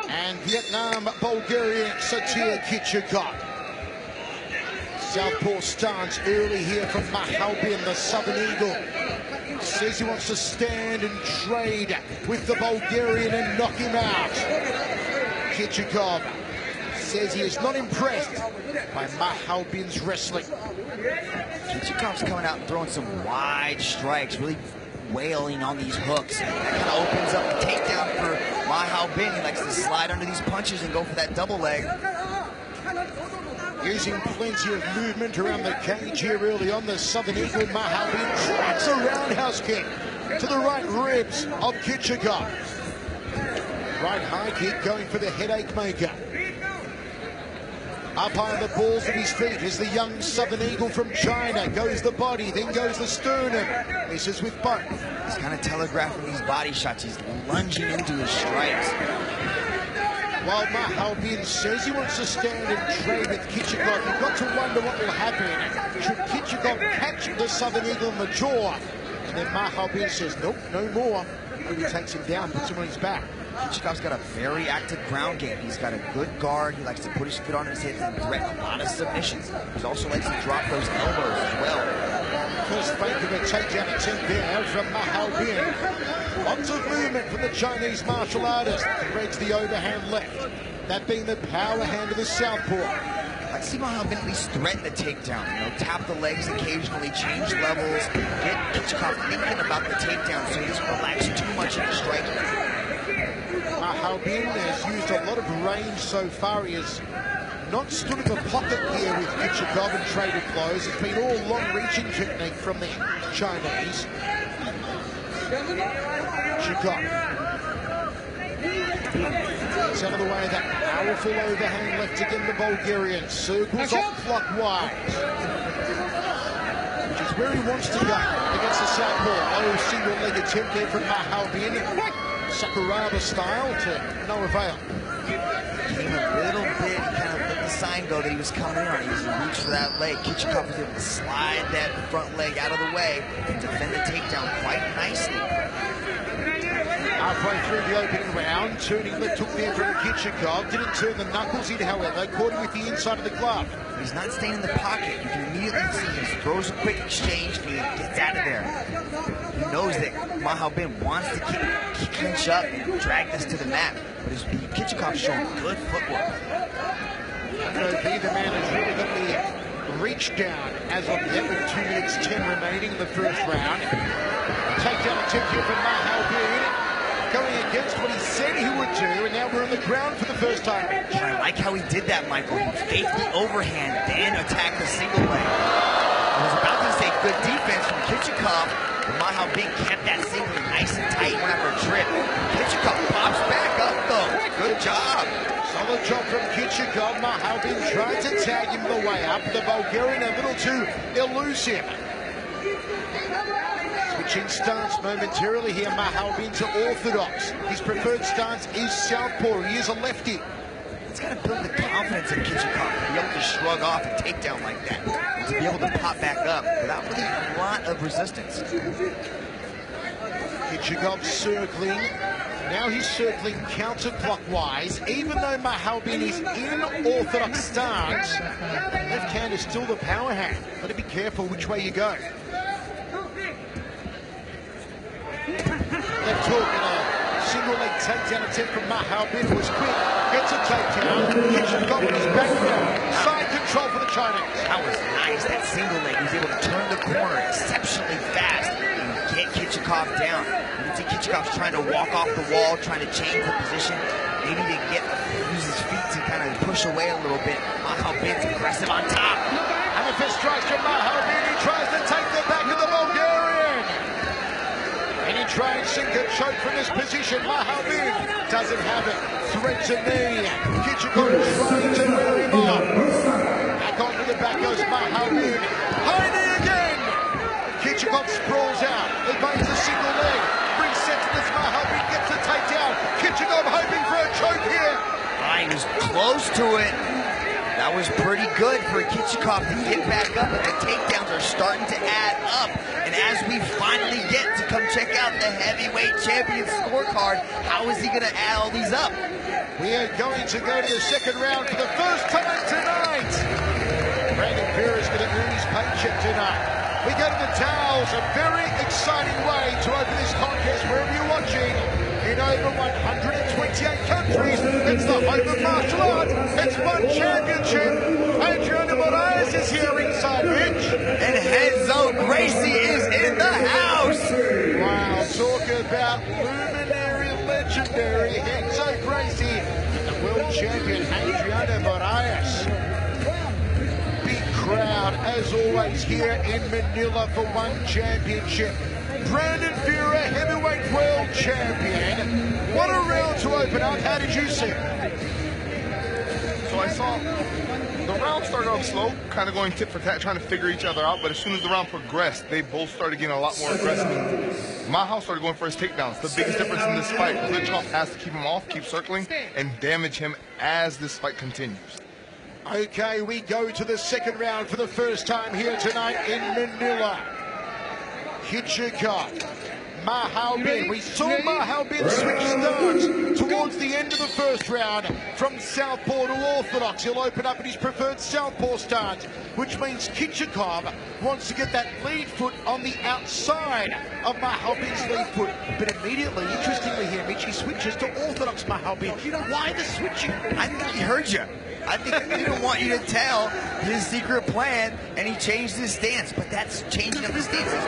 And Vietnam, Bulgarian, KICHUKUV. Southpaw stance early here from Mahalbin, the Southern Eagle. Says he wants to stand and trade with the Bulgarian and knock him out. KICHUKUV says he is not impressed by Mahalbin's wrestling. KICHUKUV's coming out and throwing some wide strikes, really wailing on these hooks. That kind of opens up the takedown for Mahalbin. He likes to slide under these punches and go for that double leg. Using plenty of movement around the cage here early on, the Southern Eagle. Mahalbin tracks a roundhouse kick to the right ribs of KICHUKUV. Right high kick going for the headache maker. Up high on the balls of his feet is the young Southern Eagle from China. Goes the body, then goes the sternum. Misses with both. He's kind of telegraphing these body shots. He's lunging into his strikes. While Mahalbin says he wants to stand and trade with KICHUKUV, you've got to wonder what will happen. Should KICHUKUV catch the Southern Eagle in the jaw? And then Mahalbin says, nope, no more. And he takes him down, puts him on his back. KICHUKUV's got a very active ground game. He's got a good guard. He likes to put his foot on his hips and threaten a lot of submissions. He also likes to drop those elbows as well. First fake of a takedown attempt there from Mahalbin. Lots of movement from the Chinese martial artist. Threads the overhand left. That being the power hand of the southpaw. I see Mahalbin at least threaten the takedown. You know, tap the legs occasionally, change levels, get KICHUKUV thinking about the takedown so he doesn't relax too much in his striking. Mahalbin has used a lot of range so far. He has not stood in the pocket here with KICHUKUV and traded blows. It's been all long-reaching technique from the Chinese. KICHUKUV. It's out of the way, that powerful overhand left again, the Bulgarian. Circles off clockwise, which is where he wants to go against the southpaw. Low single-leg attempt there from Mahalbin. Sakuraba style to no avail. Came a little bit, he kind of let the sign go that he was coming in on it. He reached for that leg. KICHUKUV was able to slide that front leg out of the way and defend the takedown quite nicely. Halfway through the opening round, turning left hook there from KICHUKUV. Didn't turn the knuckles in, however, caught him with the inside of the glove. He's not staying in the pocket. You can immediately see he throws a quick exchange and he gets out of there. He knows that Mahalbin wants to clinch up and drag this to the mat, but KICHUKUV's showing good footwork. Neither man has really got the reach down as of yet, with 2 minutes 10 remaining in the first round. Takedown attempt here from Mahalbin, going against what he said he would do, and now we're on the ground for the first time. I like how he did that, Michael. He faked the overhand, then attacked the single leg. I was about to say good defense from KICHUKUV, but Mahalbin kept that single nice and tight, went after a trip. KICHUKUV pops back up, though. Good job. Solid job from KICHUKUV. Mahalbin tried to tag him the way up. The Bulgarian a little too elusive. Switching stance momentarily here, Mahalbin to orthodox. His preferred stance is southpaw. He is a lefty. It's got to build the confidence of KICHUKUV to be able to shrug off a takedown like that, and to be able to pop back up without really a lot of resistance. KICHUKUV circling. Now he's circling counterclockwise. Even though Mahalbin is in orthodox stance, left hand is still the power hand. Got to be careful which way you go. Left hook and a single leg takedown attempt from Mahalbin. It was quick. Gets a takedown. KICHUKUV with his back down. Side control for the Chinese. That was nice. That single leg. He was able to turn the corner exceptionally fast and get KICHUKUV down. You can see KICHUKUV's trying to walk off the wall, trying to change the position, maybe to use his feet to kind of push away a little bit. Mahalbin's aggressive on top. And the fist strikes from Mahalbin. He tries to take the back of the Bulgarian. And he tries sink a choke from this position. Mahalbin doesn't have it. Threads a knee. KICHUKUV trying to wear him off. Back onto the back goes Mahalbin. High knee again. KICHUKUV sprawls out. Evades a single leg. Brings senseless. Mahalbin gets the takedown. KICHUKUV hoping for a choke here. He was close to it. That was pretty good for KICHUKUV to get back up, but the takedowns are starting to add up. And as we finally get to come check out the heavyweight champion scorecard, how is he going to add all these up? We are going to go to the second round for the first time tonight. Brandon Vera's going to earn his paycheck tonight. We go to the towels, a very exciting way to open this contest wherever you're watching. In over 128 countries, it's the home of martial art. It's one championship. Adriano Moraes is here ringside, Rich. And Renzo Gracie is in the house. Wow, talk about luminary, legendary Renzo Gracie and the world champion Adriano Moraes. Big crowd, as always, here in Manila for one championship. Brandon Vera, heavyweight world champion. What a round to open up. How did you see it? So I saw the round started off slow, kind of going tit for tat, trying to figure each other out. But as soon as the round progressed, they both started getting a lot more aggressive. Mahow started going for his takedowns. The biggest difference in this fight, Klitschko has to keep him off, keep circling, and damage him as this fight continues. Okay, we go to the second round for the first time here tonight in Manila. KICHUKUV, Mahow Bin. We saw Mahow Bin switch stance towards the end of the first round from southpaw to orthodox. He'll open up in his preferred southpaw stance, which means KICHUKUV wants to get that lead foot on the outside of Mahow Bin's lead foot. But immediately, interestingly here, Mitch, he switches to orthodox Mahow Bin. Why the switching? I think he heard you. I think he didn't want you to tell his secret plan, and he changed his stance. But that's changing of the stances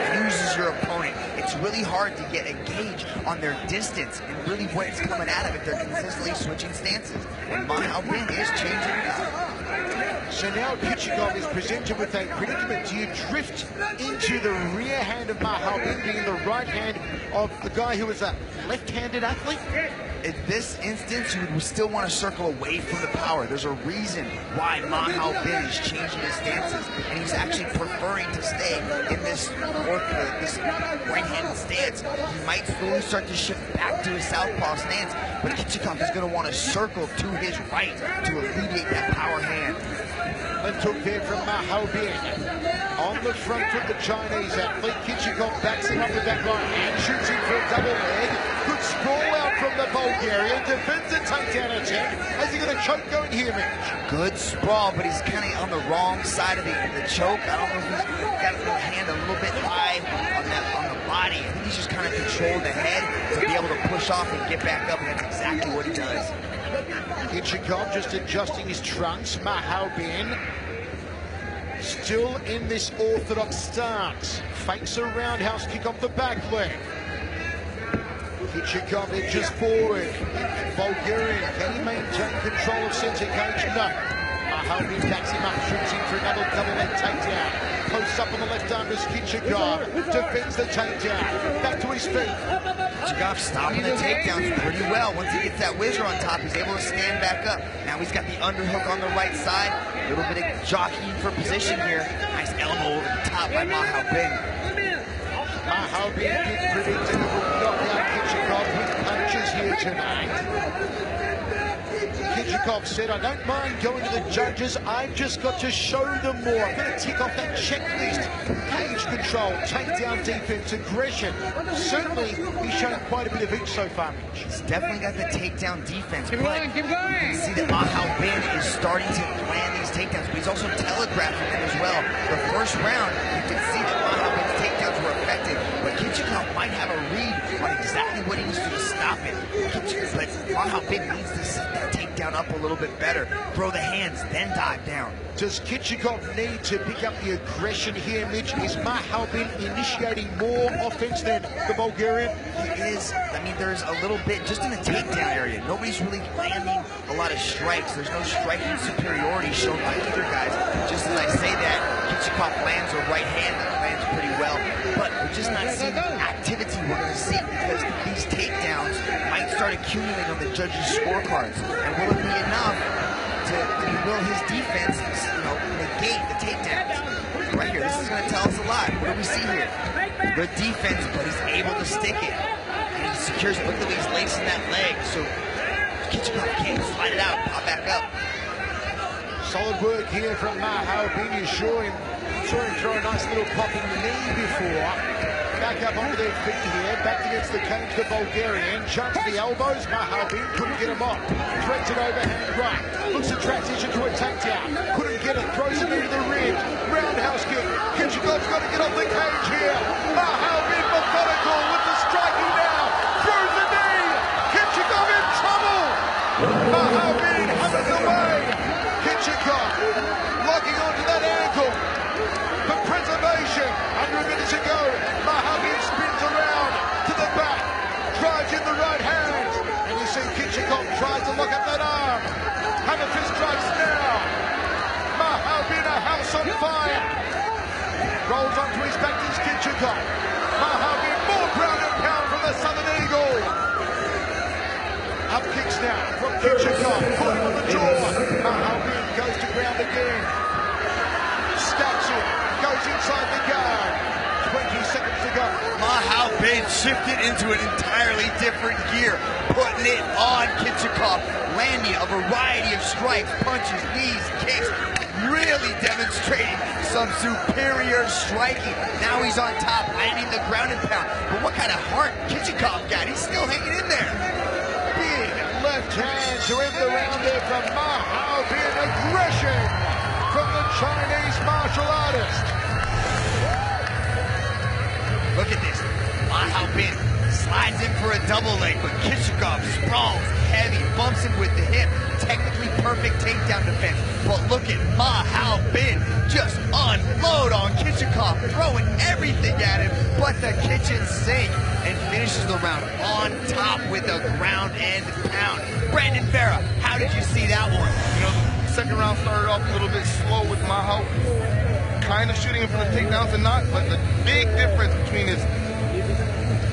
confuses your opponent. It's really hard to get a gauge on their distance and really what's coming out of it. They're consistently switching stances, and Mahow Bin is changing it up. So now KICHUKUV is presented with a predicament. Do you drift into the rear hand of Mahow Bin, being the right hand of the guy who is a left-handed athlete? In this instance, you would still want to circle away from the power. There's a reason why Mahow Bin is changing his stances, and he's actually preferring to stay in this right-handed stance. He might slowly start to shift back to his southpaw stance, but KICHUKUV is going to want to circle to his right to alleviate that power hand. Left hook there from Mahow Bin. On the front foot, the Chinese athlete. KICHUKUV backs him up with that right hand, shoots in for a double leg. Good sprawl out from the Bulgarian, defends a takedown attempt. Has he got a choke going here, Mitch? Good sprawl, but he's kind of on the wrong side of the choke. I don't know if he's got the hand a little bit high on the body. I think he's just kind of controlled the head to be able to push off and get back up, and that's exactly what he does. KICHUKUV just adjusting his trunks. Mahow Bin still in this orthodox stance. Fakes a roundhouse kick off the back leg. KICHUKUV edges forward. Bulgarian, can he maintain control of center cage? No. Mahow Bin backs him up, shoots in for another double leg takedown. Posts up on the left arm as KICHUKUV defends the takedown. Back to his feet. KICHUKUV stopping the takedowns pretty well. Once he gets that whizzer on top, he's able to stand back up. Now he's got the underhook on the right side. A little bit of jockeying for position here. Nice elbow over the top by Mahow Bin. Mahow Bin did predict that he would knock out KICHUKUV with punches here tonight. KICHUKUV said, I don't mind going to the judges, I've just got to show them more. I'm going to tick off that checklist. Cage control, takedown defense, aggression. Certainly, he's shown quite a bit of each so far, Mitch. He's definitely got the takedown defense, but you can see that Mahow Bin is starting to land these takedowns, but he's also telegraphing them as well. The first round, you can see that Mahow Bin's takedowns were effective, but KICHUKUV might have a read on exactly what he needs to do to stop it. But Mahow Bin needs to set that takedown up a little bit better. Throw the hands, then dive down. Does KICHUKUV need to pick up the aggression here, Mitch? Is Mahow Bin initiating more offense than the Bulgarian? He is. I mean, there's a little bit just in the takedown area. Nobody's really landing a lot of strikes. There's no striking superiority shown by either guys. Just as I say that, KICHUKUV lands a right hand that lands pretty well. But we're just not seeing the activity we're going to see because these takedowns might start accumulating on the judges' scorecards. And will it be enough to, will his defense, negate the takedowns? Right here, this is going to tell us a lot. What do we see here? Good defense, but he's able to stick it. And he secures, look at he's lacing that leg, so KICHUKUV can't slide it out, pop back up. Solid work here from Mahow Bin. You saw him throw a nice little popping knee before. back up onto their feet here, back against the cage, the Bulgarian, jumps the elbows, Mahalbin couldn't get him off, threads it overhand right, looks to transition to a takedown, couldn't get it, throws it into the ribs, roundhouse kick, Kichukov's got to get off the cage here, Mahalbin methodical with the striking now, through the knee, Kichukov in trouble, Mahalbin having the way, Kichukov locking onto that ankle, for preservation, under a minute to go, Mahalbin spins around to the back, drives in the right hand, and you see Kichukov tries to lock up that arm, hammer fist strikes now, Mahalbin a house on fire, rolls onto his back to Kichukov, Mahalbin more ground and pound from the Southern Eagle, up kicks now from Kichukov, caught him on the jaw, Mahalbin goes to ground again, stacks it, goes inside the guard. 20 seconds to go. Mahalbin shifted into an entirely different gear, putting it on Kichukov, landing a variety of strikes, punches, knees, kicks, really demonstrating some superior striking. Now he's on top, landing the ground and pound. But what kind of heart Kichukov got? He's still hanging in there. Big left hand to end the round there from Mahalbin. Aggression from the Chinese martial artist. Look at this. Mahalbin slides in for a double leg, but Kichukov sprawls heavy, bumps him with the hip. Technically perfect takedown defense. But look at Mahalbin just unload on Kichukov, throwing everything at him but the kitchen sink, and finishes the round on top with a ground and pound. Brandon Vera, how did you see that one? You know, the second round started off a little bit slow with Mahal, kind of shooting him for the takedowns and not, but the big difference between his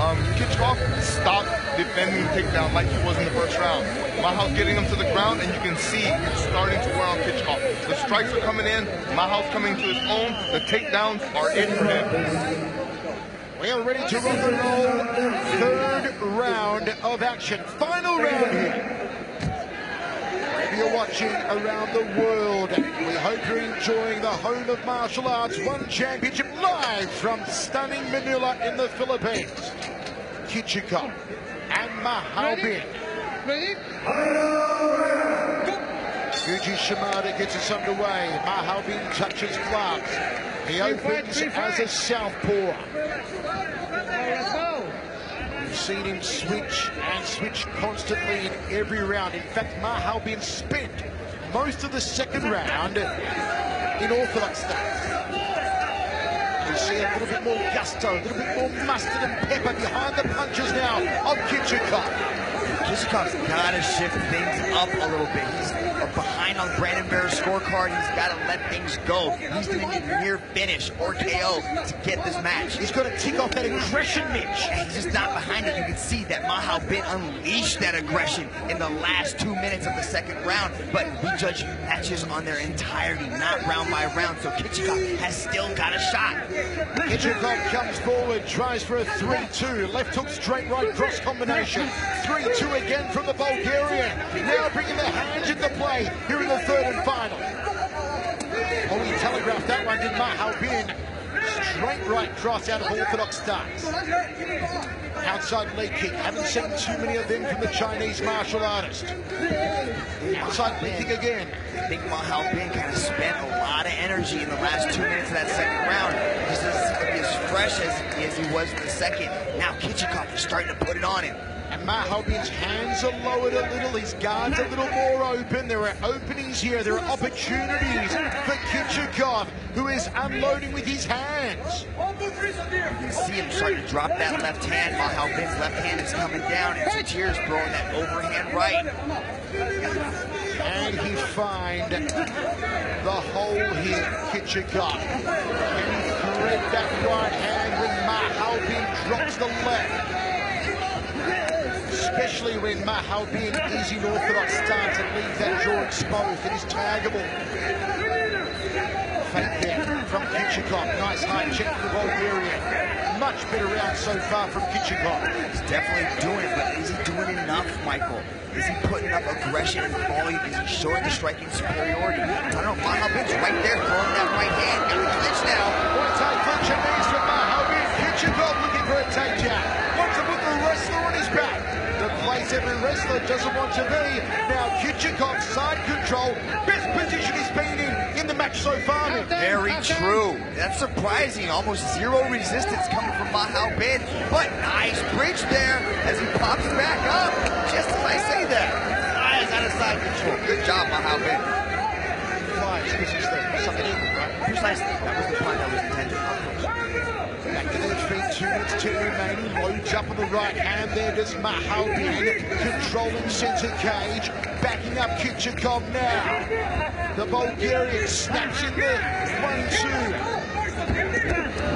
Kichukov stopped defending the takedown like he was in the first round. Mahal's getting him to the ground, and you can see it's starting to wear on Kichukov. The strikes are coming in, Mahal's coming to his own, the takedowns are in for him. We are ready to rock and roll. Third round of action. Final round here. You're watching around the world. We hope you're enjoying the home of martial arts, One Championship, live from stunning Manila in the Philippines. Kichukov and Mahalbin. Ready? Fuji Shimada gets us underway. Mahalbin touches gloves. He opens as a southpaw. Let's go. We've seen him switch and switch constantly in every round. In fact, Mahalbin spent most of the second round in orthodox stance. We see a little bit more gusto, a little bit more mustard and pepper behind the punches now of Kichukov. Kichukov's got to shift things up a little bit. He's behind on Brandon Vera's scorecard. He's got to let things go. He's going to need near finish or KO to get this match. He's got to tick off that aggression, Mitch. And he's just not behind it. You can see that Mahalbin unleashed that aggression in the last 2 minutes of the second round. But we judge matches on their entirety, not round by round. So Kichukov has still got a shot. Kichukov comes forward, tries for a 3-2. Left hook, straight right cross combination. 3-2 again from the Bulgarian. Now bringing the hands into play here in the third and final. Oh, he telegraphed that one, did Mahalbin. Straight right cross out of orthodox stance. Outside leg kick. Haven't seen too many of them from the Chinese martial artist. Outside leg kick again. I think Mahalbin kind of spent a lot of energy in the last 2 minutes of that second round. He's as fresh as he was in the second. Now Kichukov is starting to put it on him. And Mahalbin's hands are lowered a little, his guard's a little more open. There are openings here, there are opportunities for Kichukov, who is unloading with his hands. You can see him starting to drop that left hand. Mahalbin's left hand is coming down, and Satir's throwing that overhand right. And he find the hole here, Kichukov. Can he thread that right hand when Mahalbin drops the left? Especially when Mahalbin is in orthodox stance and leaves that jaw exposed. It is taggable. Fake there from Kichukov. Nice high check from the Bulgarian. Much better round so far from Kichukov. He's definitely doing it, but is he doing enough, Michael? Is he putting up aggression and volume? Is he showing the striking superiority? I don't know. Mahalbin's right there throwing that right hand. Got the clinch now. One-time clinch and knees from Mahalbin. Kichukov looking takedown. Wants to put the wrestler on his back. The place every wrestler doesn't want to be. Now KICHUKUV side control. Best position he's been in the match so far. Very true. That's surprising. Almost zero resistance coming from Mahal Bin. But nice bridge there as he pops back up. Just as I say that. Eyes out of side control. Good job, Mahal Bin. Flies, this is the something in, right? Precisely. That was the plan that was intended. Back to their feet, 2 minutes 10 remaining. Loads up on the right hand there. Does Mahal Bin controlling center cage. Backing up KICHUKUV now. The Bulgarian snaps in there. 1-2.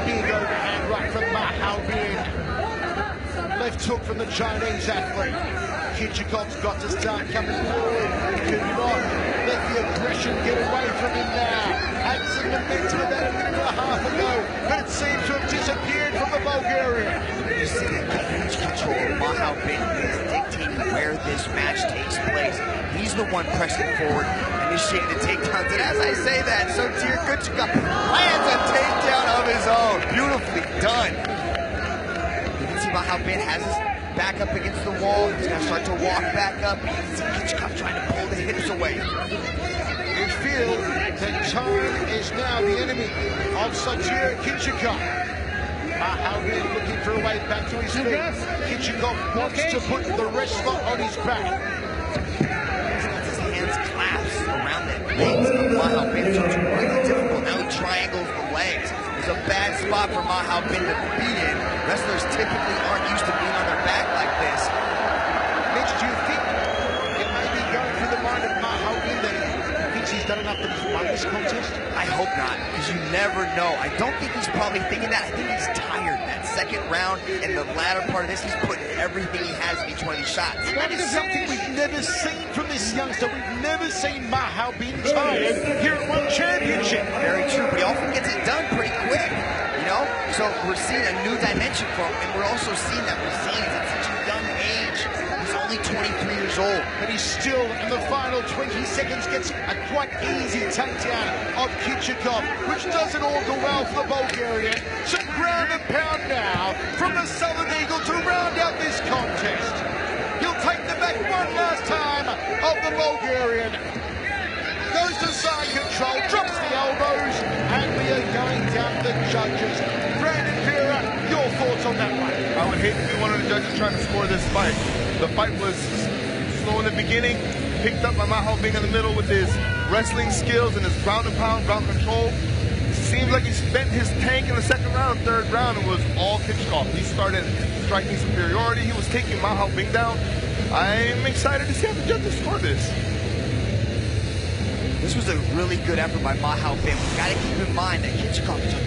Big overhand right from Mahal Bin. Left hook from the Chinese athlete. KICHUKUV's got to start coming forward. Cannot let the aggression get away from him now. Had some momentum about a minute and a half ago, but it seems to have disappeared from the Bulgarian. You see that huge control of Mahal Bin is dictating where this match takes place. He's the one pressing forward, initiating the takedowns. And as I say that, so dear KICHUKUV lands a takedown of his own. Beautifully done. You can see Mahal Bin has his back up against the wall. He's going to start to walk back up. You can see KICHUKUV trying to pull the hips away. You feel that time is now the enemy of Satyr KICHUKUV. Mahal Bin looking for a way back to his feet. KICHUKUV wants to put the wrestler on his back. He's got his hands clasped around the legs of Mahal Bin, so it's really difficult. Now he triangles the legs. It's a bad spot for Mahal Bin to be in. Wrestlers typically aren't used to being on their back like this. Mitch, do you think it may be going through the mind of Mahal Bin that he thinks he's done enough that he's won this contest? I hope not, because you never know. I don't think he's probably thinking that. I think he's tired. That second round and the latter part of this, he's putting everything he has in each one of these shots. And that is something we've never seen from this youngster. We've never seen Mahal Bin tired here at One Championship. Very true, but he often gets it done pretty quick, you know? So we're seeing a new dimension from him, and we're also seeing that resilience at such a young age. He's only 23 years old. But he's still, in the final 20 seconds, gets a quite easy takedown of KICHUKUV, which doesn't all go well for the Bulgarian. Some ground and pound now from the Southern Eagle to round out this contest. He'll take the back one last time of the Bulgarian. Goes to side control, drops the elbows, and we are going down the judges. Brandon Vera, your thoughts on that one? I would hate to be one of the judges trying to score this fight. The fight was slow in the beginning, picked up by Mahal Bin in the middle with his wrestling skills and his ground and pound, ground control. Seems like he spent his tank in the second round, third round, and was all KICHUKUV. He started striking superiority. He was taking Mahal Bin down. I'm excited to see how the judges score this. This was a really good effort by Mahal Bin. We've got to keep in mind that KICHUKUV is a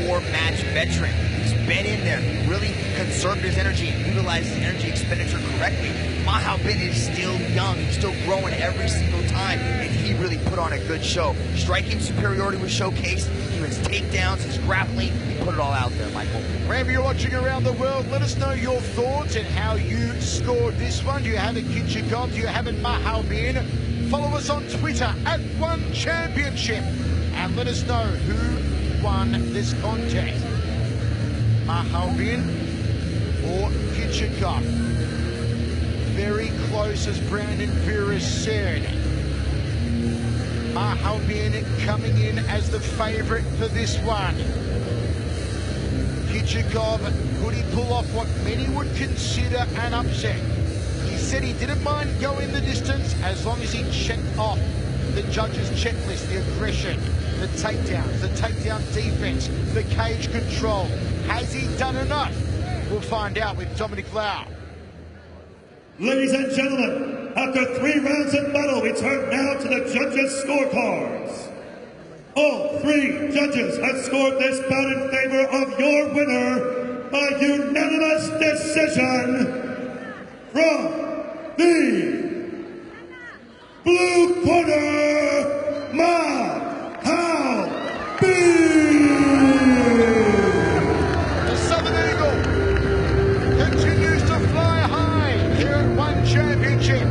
24-match veteran. He's been in there. He really conserved his energy and utilized his energy expenditure correctly. Mahal Bin is still young. He's still growing every single time, and he really put on a good show. Striking superiority was showcased. His takedowns, his grappling, he put it all out there, Michael. Wherever you're watching around the world, let us know your thoughts and how you scored this one. Do you have a KICHUKUV? Do you have a Mahal Bin? Follow us on Twitter at One Championship and let us know who won this contest. Mahal Bin or KICHUKUV? Very close, as Brandon Vera said. Mahal Bin coming in as the favourite for this one. KICHUKUV, could he pull off what many would consider an upset? He said he didn't mind going the distance as long as he checked off the judges' checklist, the aggression, the takedowns, the takedown defense, the cage control. Has he done enough? We'll find out with Dominic Lau. Ladies and gentlemen, after 3 rounds of battle, we turn now to the judges' scorecards. All 3 judges have scored this bout in favor of your winner by unanimous decision. From the blue corner, Mahal Bin. The Southern Eagle continues to fly high here at One Championship.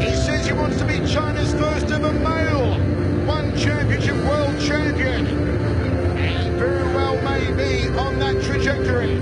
He says he wants to be China's first ever male One Championship world champion. And he very well may be on that trajectory.